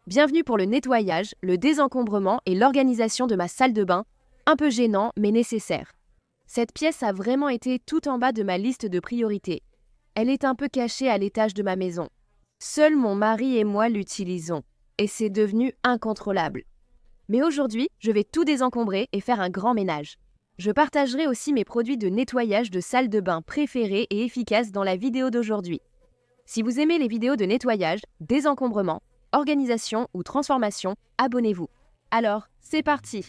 Bienvenue pour le nettoyage, le désencombrement et l'organisation de ma salle de bain, un peu gênant mais nécessaire. Cette pièce a vraiment été tout en bas de ma liste de priorités. Elle est un peu cachée à l'étage de ma maison. Seul mon mari et moi l'utilisons, et c'est devenu incontrôlable. Mais aujourd'hui, je vais tout désencombrer et faire un grand ménage. Je partagerai aussi mes produits de nettoyage de salle de bain préférés et efficaces dans la vidéo d'aujourd'hui. Si vous aimez les vidéos de nettoyage, désencombrement, organisation ou transformation, abonnez-vous. Alors, c'est parti!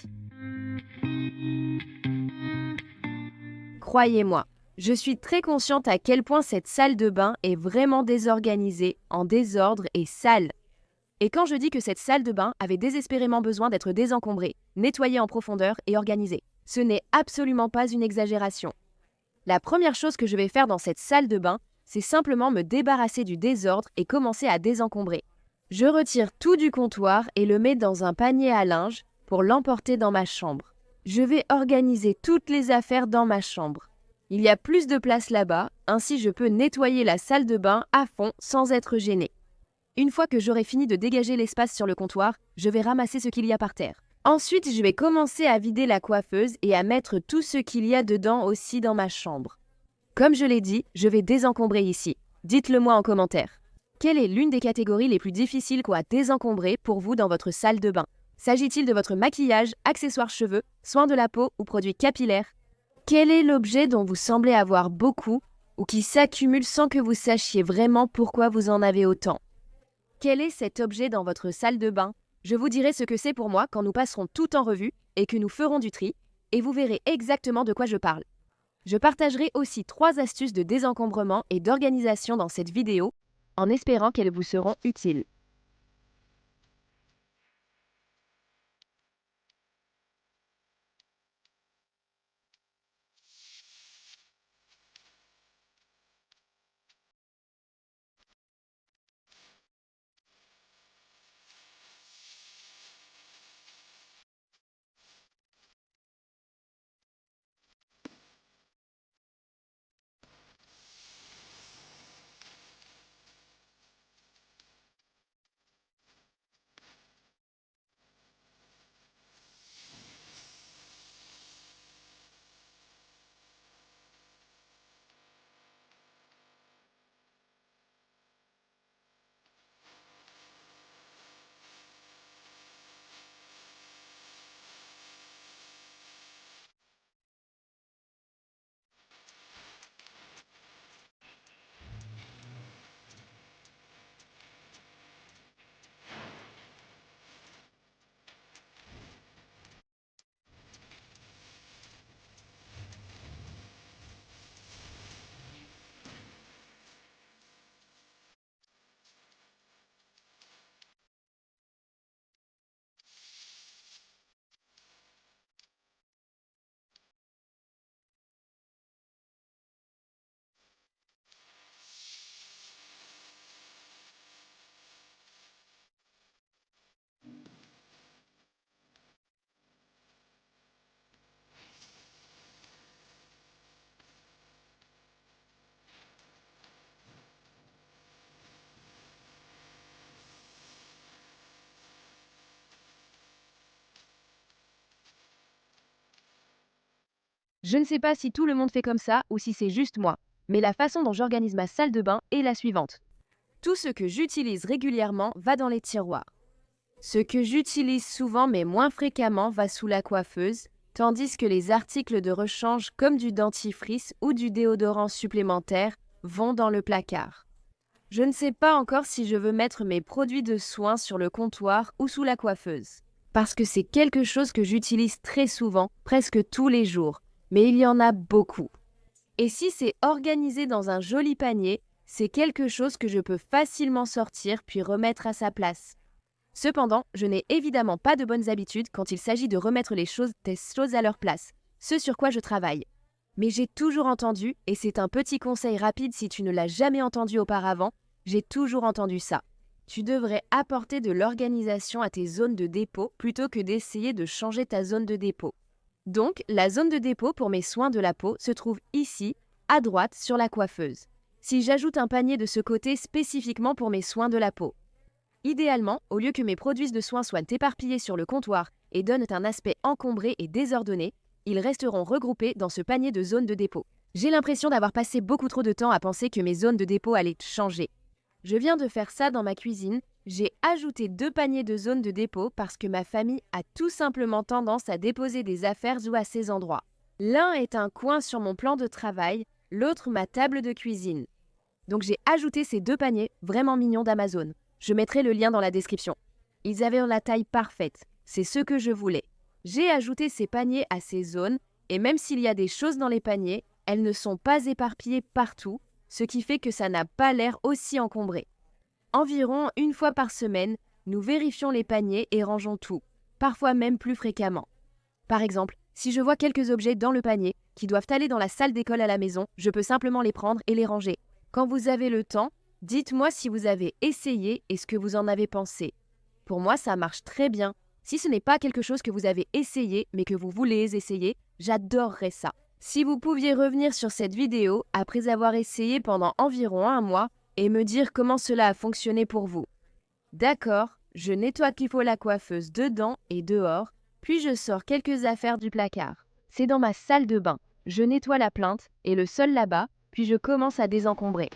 Croyez-moi, je suis très consciente à quel point cette salle de bain est vraiment désorganisée, en désordre et sale. Et quand je dis que cette salle de bain avait désespérément besoin d'être désencombrée, nettoyée en profondeur et organisée, ce n'est absolument pas une exagération. La première chose que je vais faire dans cette salle de bain, c'est simplement me débarrasser du désordre et commencer à désencombrer. Je retire tout du comptoir et le mets dans un panier à linge pour l'emporter dans ma chambre. Je vais organiser toutes les affaires dans ma chambre. Il y a plus de place là-bas, ainsi je peux nettoyer la salle de bain à fond sans être gênée. Une fois que j'aurai fini de dégager l'espace sur le comptoir, je vais ramasser ce qu'il y a par terre. Ensuite, je vais commencer à vider la coiffeuse et à mettre tout ce qu'il y a dedans aussi dans ma chambre. Comme je l'ai dit, je vais désencombrer ici. Dites-le moi en commentaire. Quelle est l'une des catégories les plus difficiles à désencombrer pour vous dans votre salle de bain? S'agit-il de votre maquillage, accessoires cheveux, soins de la peau ou produits capillaires? Quel est l'objet dont vous semblez avoir beaucoup ou qui s'accumule sans que vous sachiez vraiment pourquoi vous en avez autant? Quel est cet objet dans votre salle de bain? Je vous dirai ce que c'est pour moi quand nous passerons tout en revue et que nous ferons du tri, et vous verrez exactement de quoi je parle. Je partagerai aussi 3 astuces de désencombrement et d'organisation dans cette vidéo, en espérant qu'elles vous seront utiles. Je ne sais pas si tout le monde fait comme ça ou si c'est juste moi, mais la façon dont j'organise ma salle de bain est la suivante. Tout ce que j'utilise régulièrement va dans les tiroirs. Ce que j'utilise souvent mais moins fréquemment va sous la coiffeuse, tandis que les articles de rechange comme du dentifrice ou du déodorant supplémentaire vont dans le placard. Je ne sais pas encore si je veux mettre mes produits de soins sur le comptoir ou sous la coiffeuse, parce que c'est quelque chose que j'utilise très souvent, presque tous les jours, mais il y en a beaucoup. Et si c'est organisé dans un joli panier, c'est quelque chose que je peux facilement sortir puis remettre à sa place. Cependant, je n'ai évidemment pas de bonnes habitudes quand il s'agit de remettre les choses à leur place, ce sur quoi je travaille. Mais j'ai toujours entendu, et c'est un petit conseil rapide si tu ne l'as jamais entendu auparavant, j'ai toujours entendu ça. Tu devrais apporter de l'organisation à tes zones de dépôt plutôt que d'essayer de changer ta zone de dépôt. Donc, la zone de dépôt pour mes soins de la peau se trouve ici, à droite, sur la coiffeuse. Si j'ajoute un panier de ce côté spécifiquement pour mes soins de la peau. Idéalement, au lieu que mes produits de soins soient éparpillés sur le comptoir et donnent un aspect encombré et désordonné, ils resteront regroupés dans ce panier de zones de dépôt. J'ai l'impression d'avoir passé beaucoup trop de temps à penser que mes zones de dépôt allaient changer. Je viens de faire ça dans ma cuisine. J'ai ajouté 2 paniers de zones de dépôt parce que ma famille a tout simplement tendance à déposer des affaires ou à ces endroits. L'un est un coin sur mon plan de travail, l'autre ma table de cuisine. Donc j'ai ajouté ces 2 paniers vraiment mignons d'Amazon. Je mettrai le lien dans la description. Ils avaient la taille parfaite, c'est ce que je voulais. J'ai ajouté ces paniers à ces zones et même s'il y a des choses dans les paniers, elles ne sont pas éparpillées partout, ce qui fait que ça n'a pas l'air aussi encombré. Environ 1 fois par semaine, nous vérifions les paniers et rangeons tout, parfois même plus fréquemment. Par exemple, si je vois quelques objets dans le panier qui doivent aller dans la salle d'école à la maison, je peux simplement les prendre et les ranger. Quand vous avez le temps, dites-moi si vous avez essayé et ce que vous en avez pensé. Pour moi, ça marche très bien. Si ce n'est pas quelque chose que vous avez essayé, mais que vous voulez essayer, j'adorerais ça. Si vous pouviez revenir sur cette vidéo après avoir essayé pendant environ 1 mois et me dire comment cela a fonctionné pour vous. D'accord, je nettoie qu'il faut la coiffeuse dedans et dehors, puis je sors quelques affaires du placard. C'est dans ma salle de bain. Je nettoie la plinthe et le sol là-bas, puis je commence à désencombrer.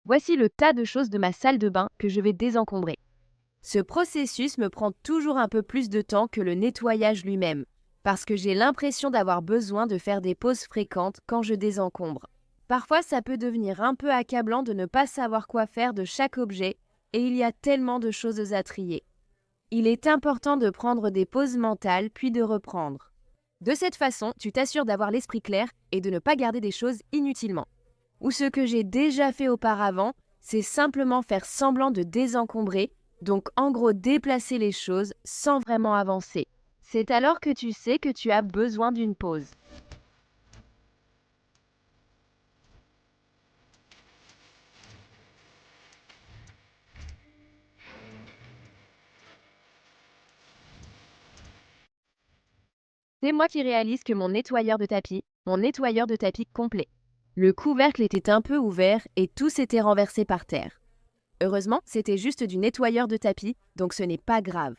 Voici le tas de choses de ma salle de bain que je vais désencombrer. Ce processus me prend toujours un peu plus de temps que le nettoyage lui-même, parce que j'ai l'impression d'avoir besoin de faire des pauses fréquentes quand je désencombre. Parfois, ça peut devenir un peu accablant de ne pas savoir quoi faire de chaque objet, et il y a tellement de choses à trier. Il est important de prendre des pauses mentales puis de reprendre. De cette façon, tu t'assures d'avoir l'esprit clair et de ne pas garder des choses inutilement. Ou ce que j'ai déjà fait auparavant, c'est simplement faire semblant de désencombrer, donc en gros déplacer les choses sans vraiment avancer. C'est alors que tu sais que tu as besoin d'une pause. C'est moi qui réalise que mon nettoyeur de tapis complet. Le couvercle était un peu ouvert et tout s'était renversé par terre. Heureusement, c'était juste du nettoyeur de tapis, donc ce n'est pas grave.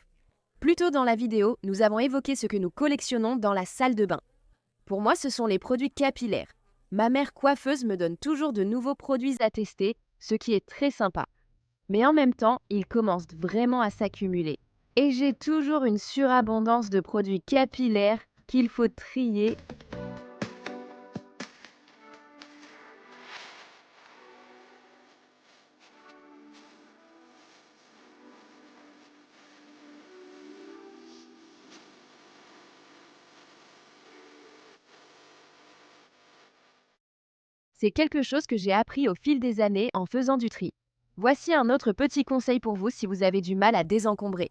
Plus tôt dans la vidéo, nous avons évoqué ce que nous collectionnons dans la salle de bain. Pour moi, ce sont les produits capillaires. Ma mère coiffeuse me donne toujours de nouveaux produits à tester, ce qui est très sympa. Mais en même temps, ils commencent vraiment à s'accumuler. Et j'ai toujours une surabondance de produits capillaires qu'il faut trier. C'est quelque chose que j'ai appris au fil des années en faisant du tri. Voici un autre petit conseil pour vous si vous avez du mal à désencombrer.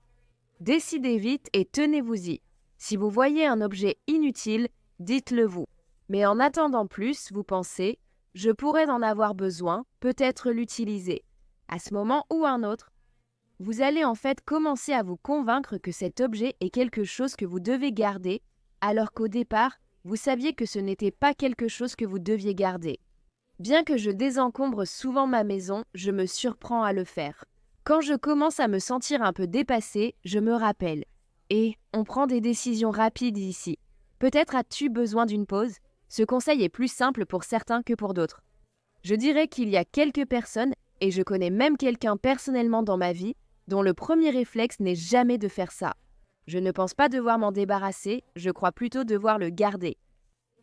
Décidez vite et tenez-vous-y. Si vous voyez un objet inutile, dites-le vous. Mais en attendant plus, vous pensez « je pourrais en avoir besoin, peut-être l'utiliser ». À ce moment ou un autre, vous allez en fait commencer à vous convaincre que cet objet est quelque chose que vous devez garder, alors qu'au départ, vous saviez que ce n'était pas quelque chose que vous deviez garder. Bien que je désencombre souvent ma maison, je me surprends à le faire. Quand je commence à me sentir un peu dépassée, je me rappelle, Et on prend des décisions rapides ici. Peut-être as-tu besoin d'une pause? Ce conseil est plus simple pour certains que pour d'autres. Je dirais qu'il y a quelques personnes, et je connais même quelqu'un personnellement dans ma vie, dont le premier réflexe n'est jamais de faire ça. Je ne pense pas devoir m'en débarrasser, je crois plutôt devoir le garder.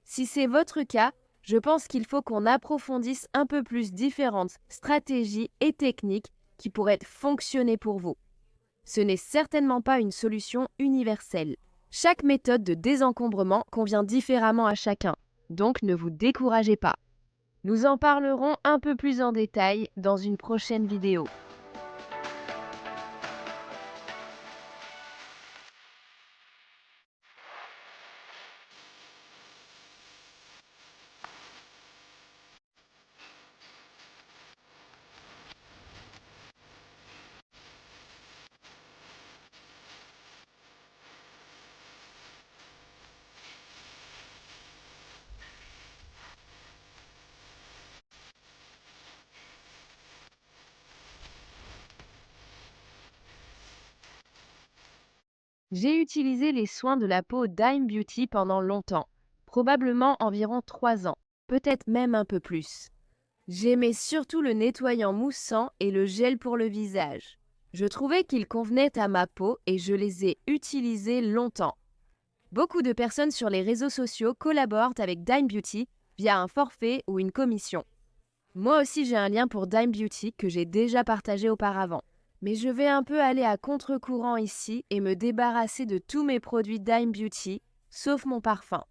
Si c'est votre cas, je pense qu'il faut qu'on approfondisse un peu plus différentes stratégies et techniques qui pourraient fonctionner pour vous. Ce n'est certainement pas une solution universelle. Chaque méthode de désencombrement convient différemment à chacun, donc ne vous découragez pas. Nous en parlerons un peu plus en détail dans une prochaine vidéo. J'ai utilisé les soins de la peau Dime Beauty pendant longtemps, probablement environ 3 ans, peut-être même un peu plus. J'aimais surtout le nettoyant moussant et le gel pour le visage. Je trouvais qu'ils convenaient à ma peau et je les ai utilisés longtemps. Beaucoup de personnes sur les réseaux sociaux collaborent avec Dime Beauty via un forfait ou une commission. Moi aussi j'ai un lien pour Dime Beauty que j'ai déjà partagé auparavant. Mais je vais un peu aller à contre-courant ici et me débarrasser de tous mes produits Dime Beauty, sauf mon parfum.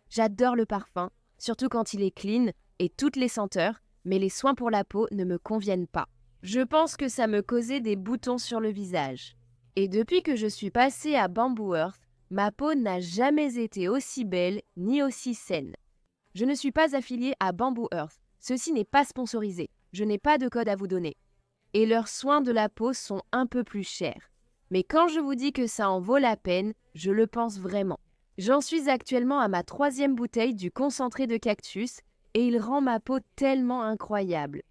J'adore le parfum, surtout quand il est clean et toutes les senteurs, mais les soins pour la peau ne me conviennent pas. Je pense que ça me causait des boutons sur le visage. Et depuis que je suis passée à Bamboo Earth, ma peau n'a jamais été aussi belle ni aussi saine. Je ne suis pas affiliée à Bamboo Earth. Ceci n'est pas sponsorisé. Je n'ai pas de code à vous donner. Et leurs soins de la peau sont un peu plus chers. Mais quand je vous dis que ça en vaut la peine, je le pense vraiment. J'en suis actuellement à ma 3e bouteille du concentré de cactus et il rend ma peau tellement incroyable.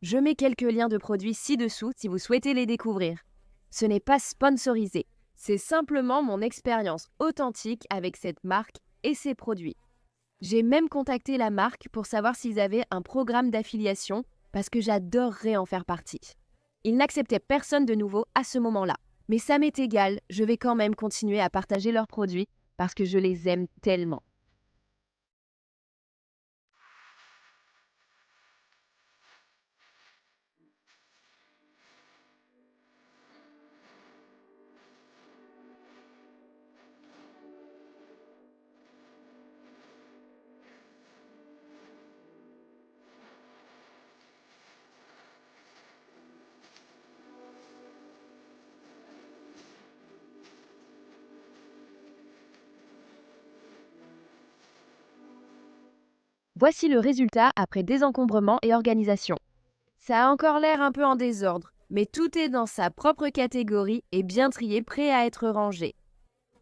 Je mets quelques liens de produits ci-dessous si vous souhaitez les découvrir. Ce n'est pas sponsorisé. C'est simplement mon expérience authentique avec cette marque et ses produits. J'ai même contacté la marque pour savoir s'ils avaient un programme d'affiliation parce que j'adorerais en faire partie. Ils n'acceptaient personne de nouveau à ce moment-là. Mais ça m'est égal, je vais quand même continuer à partager leurs produits parce que je les aime tellement. Voici le résultat après désencombrement et organisation. Ça a encore l'air un peu en désordre, mais tout est dans sa propre catégorie et bien trié, prêt à être rangé.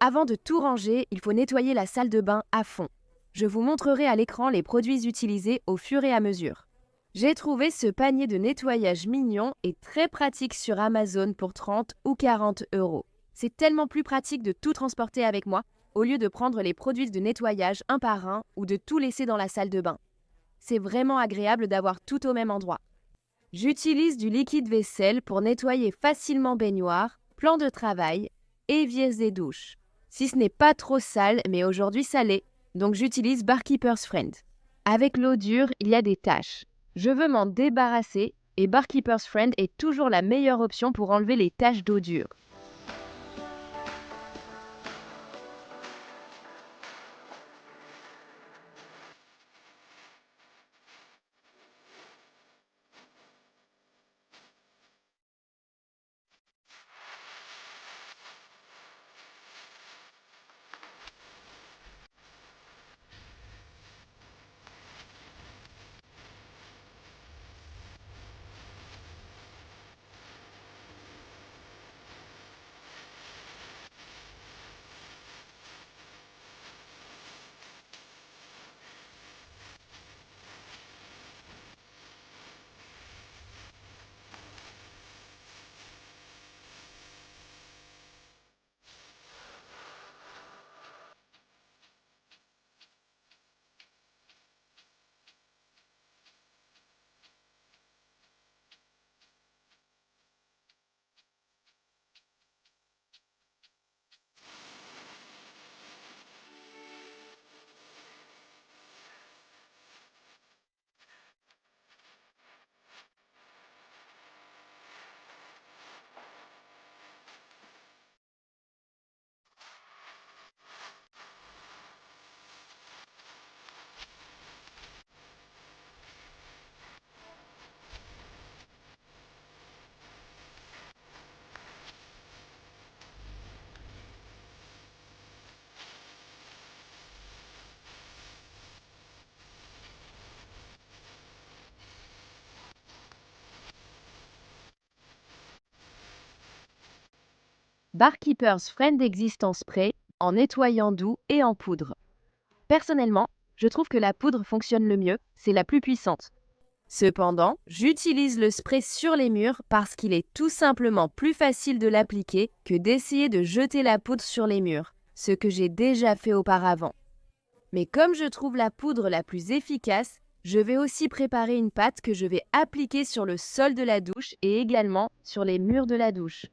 Avant de tout ranger, il faut nettoyer la salle de bain à fond. Je vous montrerai à l'écran les produits utilisés au fur et à mesure. J'ai trouvé ce panier de nettoyage mignon et très pratique sur Amazon pour 30 ou 40 euros. C'est tellement plus pratique de tout transporter avec moi au lieu de prendre les produits de nettoyage un par un ou de tout laisser dans la salle de bain. C'est vraiment agréable d'avoir tout au même endroit. J'utilise du liquide vaisselle pour nettoyer facilement baignoire, plan de travail, éviers et douches. Si ce n'est pas trop sale, mais aujourd'hui ça l'est, donc j'utilise Barkeeper's Friend. Avec l'eau dure, il y a des taches. Je veux m'en débarrasser et Barkeeper's Friend est toujours la meilleure option pour enlever les taches d'eau dure. Barkeeper's Friend existe en spray, en nettoyant doux et en poudre. Personnellement, je trouve que la poudre fonctionne le mieux, c'est la plus puissante. Cependant, j'utilise le spray sur les murs parce qu'il est tout simplement plus facile de l'appliquer que d'essayer de jeter la poudre sur les murs, ce que j'ai déjà fait auparavant. Mais comme je trouve la poudre la plus efficace, je vais aussi préparer une pâte que je vais appliquer sur le sol de la douche et également sur les murs de la douche.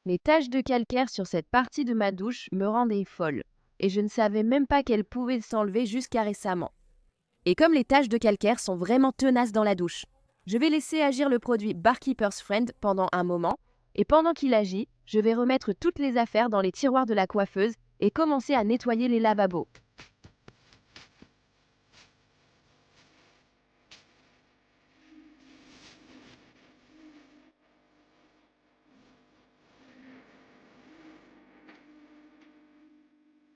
Les taches de calcaire sur cette partie de ma douche me rendaient folle, et je ne savais même pas qu'elles pouvaient s'enlever jusqu'à récemment. Et comme les taches de calcaire sont vraiment tenaces dans la douche, je vais laisser agir le produit Barkeeper's Friend pendant un moment, et pendant qu'il agit, je vais remettre toutes les affaires dans les tiroirs de la coiffeuse et commencer à nettoyer les lavabos.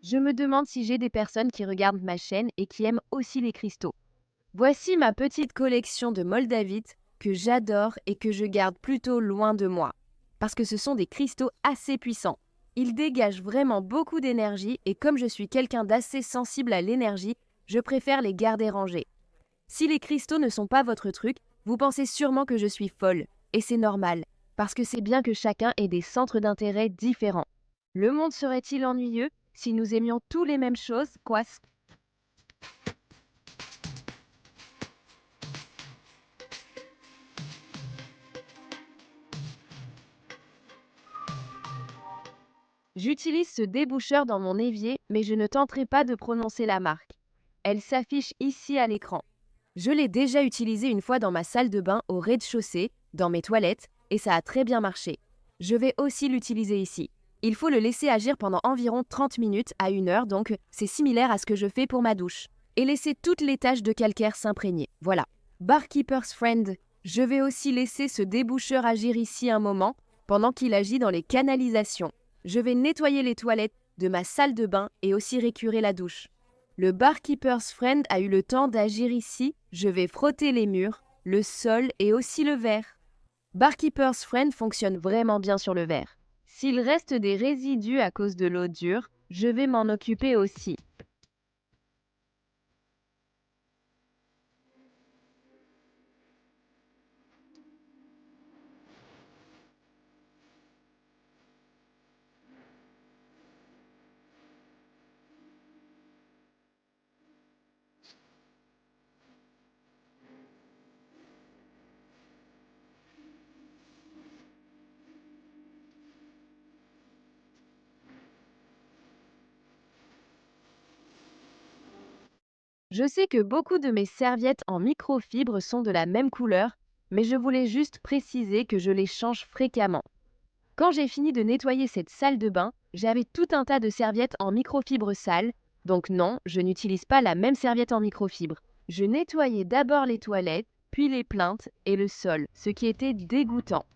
Je me demande si j'ai des personnes qui regardent ma chaîne et qui aiment aussi les cristaux. Voici ma petite collection de moldavite que j'adore et que je garde plutôt loin de moi, parce que ce sont des cristaux assez puissants. Ils dégagent vraiment beaucoup d'énergie et comme je suis quelqu'un d'assez sensible à l'énergie, je préfère les garder rangés. Si les cristaux ne sont pas votre truc, vous pensez sûrement que je suis folle, et c'est normal, parce que c'est bien que chacun ait des centres d'intérêt différents. Le monde serait-il ennuyeux si nous aimions tous les mêmes choses, quoi? J'utilise ce déboucheur dans mon évier, mais je ne tenterai pas de prononcer la marque. Elle s'affiche ici à l'écran. Je l'ai déjà utilisé une fois dans ma salle de bain au rez-de-chaussée, dans mes toilettes, et ça a très bien marché. Je vais aussi l'utiliser ici. Il faut le laisser agir pendant environ 30 minutes à 1 heure, donc c'est similaire à ce que je fais pour ma douche. Et laisser toutes les taches de calcaire s'imprégner. Voilà. Barkeeper's Friend. Je vais aussi laisser ce déboucheur agir ici un moment, pendant qu'il agit dans les canalisations. Je vais nettoyer les toilettes de ma salle de bain et aussi récurer la douche. Le Barkeeper's Friend a eu le temps d'agir ici. Je vais frotter les murs, le sol et aussi le verre. Barkeeper's Friend fonctionne vraiment bien sur le verre. S'il reste des résidus à cause de l'eau dure, je vais m'en occuper aussi. Je sais que beaucoup de mes serviettes en microfibre sont de la même couleur, mais je voulais juste préciser que je les change fréquemment. Quand j'ai fini de nettoyer cette salle de bain, j'avais tout un tas de serviettes en microfibre sales, donc non, je n'utilise pas la même serviette en microfibre. Je nettoyais d'abord les toilettes, puis les plinthes et le sol, ce qui était dégoûtant.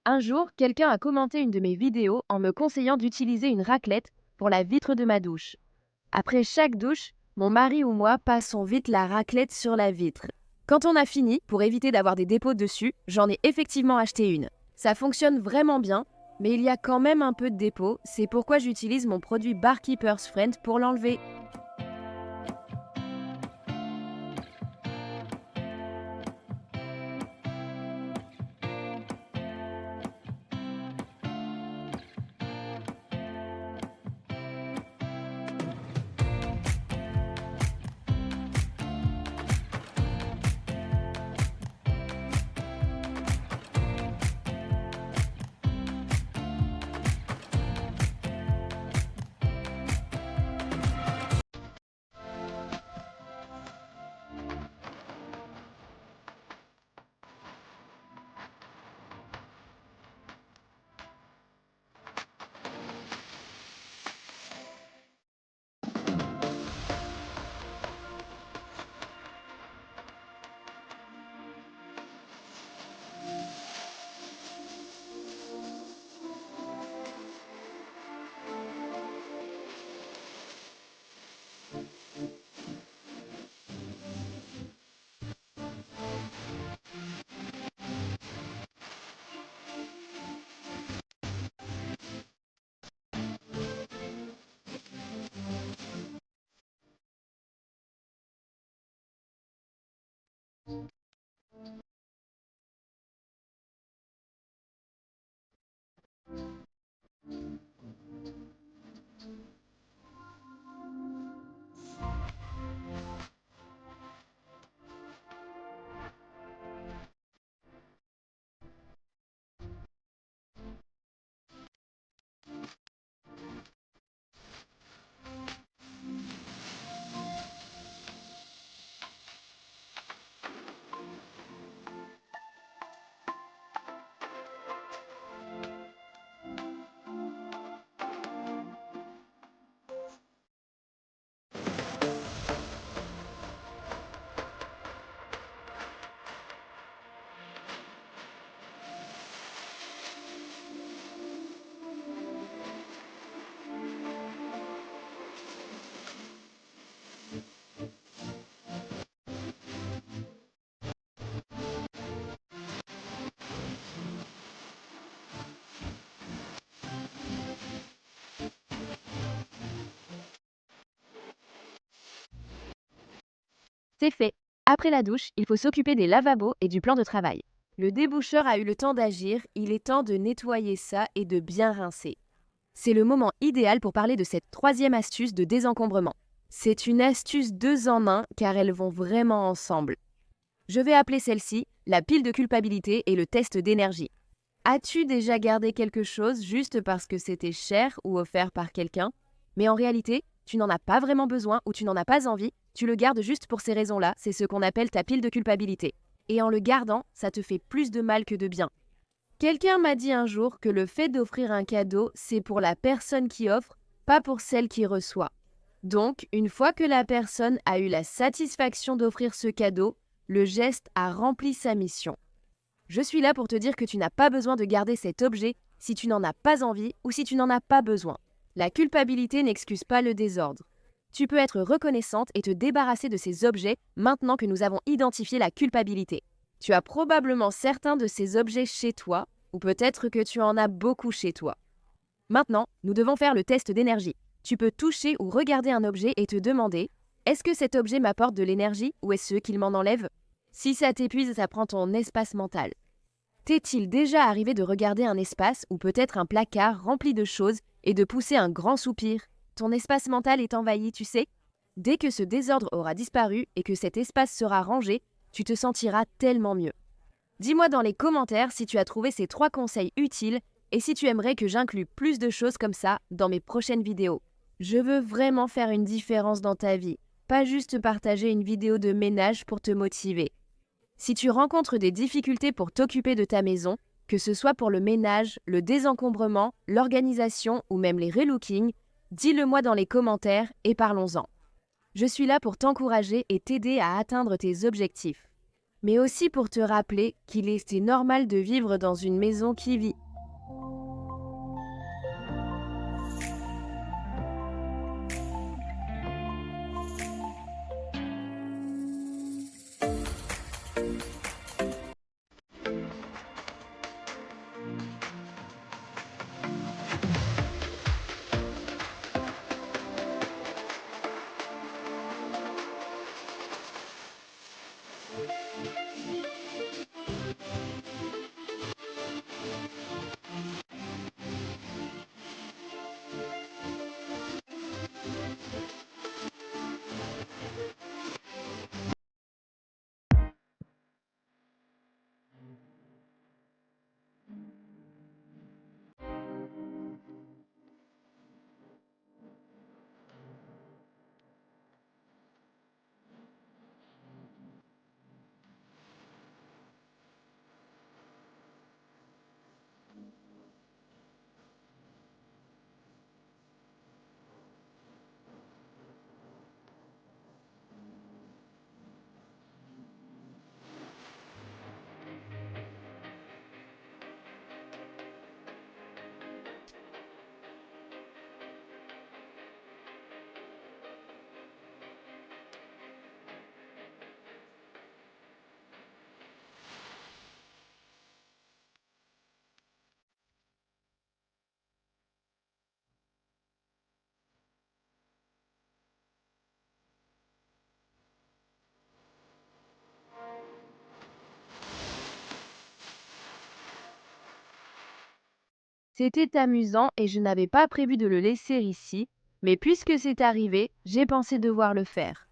Un jour, quelqu'un a commenté une de mes vidéos en me conseillant d'utiliser une raclette pour la vitre de ma douche. Après chaque douche, mon mari ou moi passons vite la raclette sur la vitre. Quand on a fini, pour éviter d'avoir des dépôts dessus, j'en ai effectivement acheté une. Ça fonctionne vraiment bien, mais il y a quand même un peu de dépôts, c'est pourquoi j'utilise mon produit Barkeeper's Friend pour l'enlever. C'est fait. Après la douche, il faut s'occuper des lavabos et du plan de travail. Le déboucheur a eu le temps d'agir, il est temps de nettoyer ça et de bien rincer. C'est le moment idéal pour parler de cette troisième astuce de désencombrement. C'est une astuce 2 en 1 car elles vont vraiment ensemble. Je vais appeler celle-ci la pile de culpabilité et le test d'énergie. As-tu déjà gardé quelque chose juste parce que c'était cher ou offert par quelqu'un, mais en réalité, tu n'en as pas vraiment besoin ou tu n'en as pas envie, tu le gardes juste pour ces raisons-là, c'est ce qu'on appelle ta pile de culpabilité. Et en le gardant, ça te fait plus de mal que de bien. Quelqu'un m'a dit un jour que le fait d'offrir un cadeau, c'est pour la personne qui offre, pas pour celle qui reçoit. Donc, une fois que la personne a eu la satisfaction d'offrir ce cadeau, le geste a rempli sa mission. Je suis là pour te dire que tu n'as pas besoin de garder cet objet si tu n'en as pas envie ou si tu n'en as pas besoin. La culpabilité n'excuse pas le désordre. Tu peux être reconnaissante et te débarrasser de ces objets maintenant que nous avons identifié la culpabilité. Tu as probablement certains de ces objets chez toi, ou peut-être que tu en as beaucoup chez toi. Maintenant, nous devons faire le test d'énergie. Tu peux toucher ou regarder un objet et te demander « Est-ce que cet objet m'apporte de l'énergie ou est-ce qu'il m'en enlève ?» Si ça t'épuise, ça prend ton espace mental. T'est-il déjà arrivé de regarder un espace ou peut-être un placard rempli de choses et de pousser un grand soupir? Ton espace mental est envahi, tu sais? Dès que ce désordre aura disparu et que cet espace sera rangé, tu te sentiras tellement mieux. Dis-moi dans les commentaires si tu as trouvé ces 3 conseils utiles et si tu aimerais que j'inclue plus de choses comme ça dans mes prochaines vidéos. Je veux vraiment faire une différence dans ta vie, pas juste partager une vidéo de ménage pour te motiver. Si tu rencontres des difficultés pour t'occuper de ta maison, que ce soit pour le ménage, le désencombrement, l'organisation ou même les relookings, dis-le-moi dans les commentaires et parlons-en. Je suis là pour t'encourager et t'aider à atteindre tes objectifs. mais aussi pour te rappeler qu'il était normal de vivre dans une maison qui vit. C'était amusant et je n'avais pas prévu de le laisser ici, mais puisque c'est arrivé, j'ai pensé devoir le faire.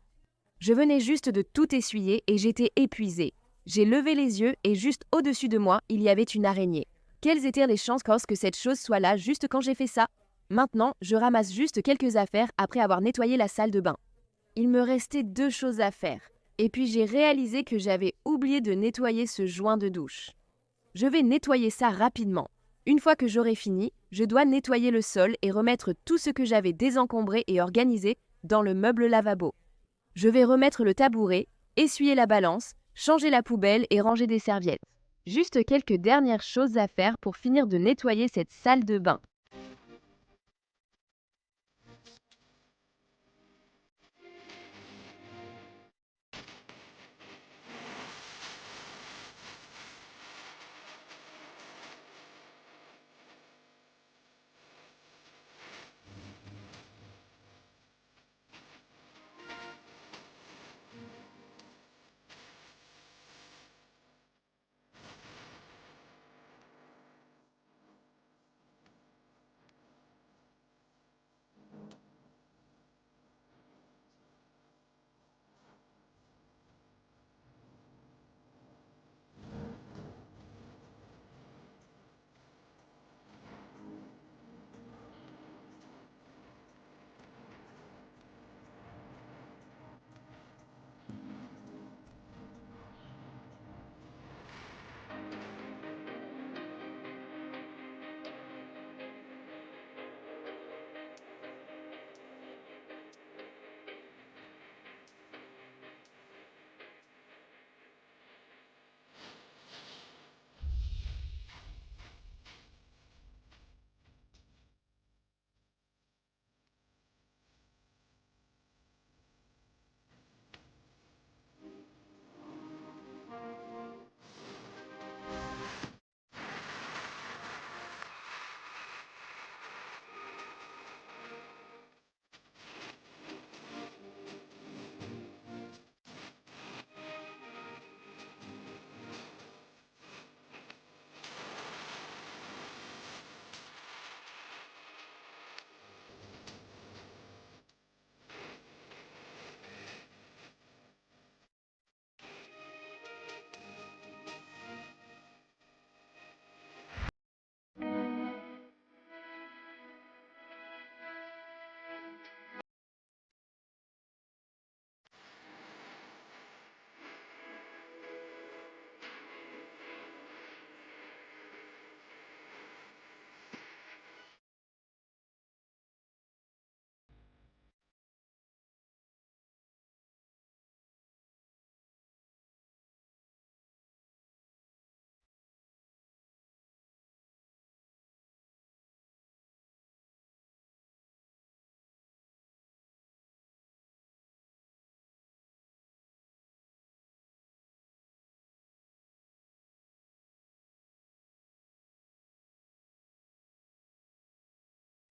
Je venais juste de tout essuyer et j'étais épuisée. J'ai levé les yeux et juste au-dessus de moi, il y avait une araignée. Quelles étaient les chances que cette chose soit là juste quand j'ai fait ça? Maintenant, je ramasse juste quelques affaires après avoir nettoyé la salle de bain. Il me restait 2 choses à faire. Et puis j'ai réalisé que j'avais oublié de nettoyer ce joint de douche. Je vais nettoyer ça rapidement. Une fois que j'aurai fini, je dois nettoyer le sol et remettre tout ce que j'avais désencombré et organisé dans le meuble lavabo. Je vais remettre le tabouret, essuyer la balance, changer la poubelle et ranger des serviettes. Juste quelques dernières choses à faire pour finir de nettoyer cette salle de bain.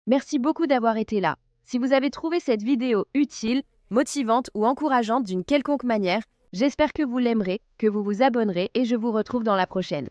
Merci beaucoup d'avoir été là. Si vous avez trouvé cette vidéo utile, motivante ou encourageante d'une quelconque manière, j'espère que vous l'aimerez, que vous vous abonnerez et je vous retrouve dans la prochaine.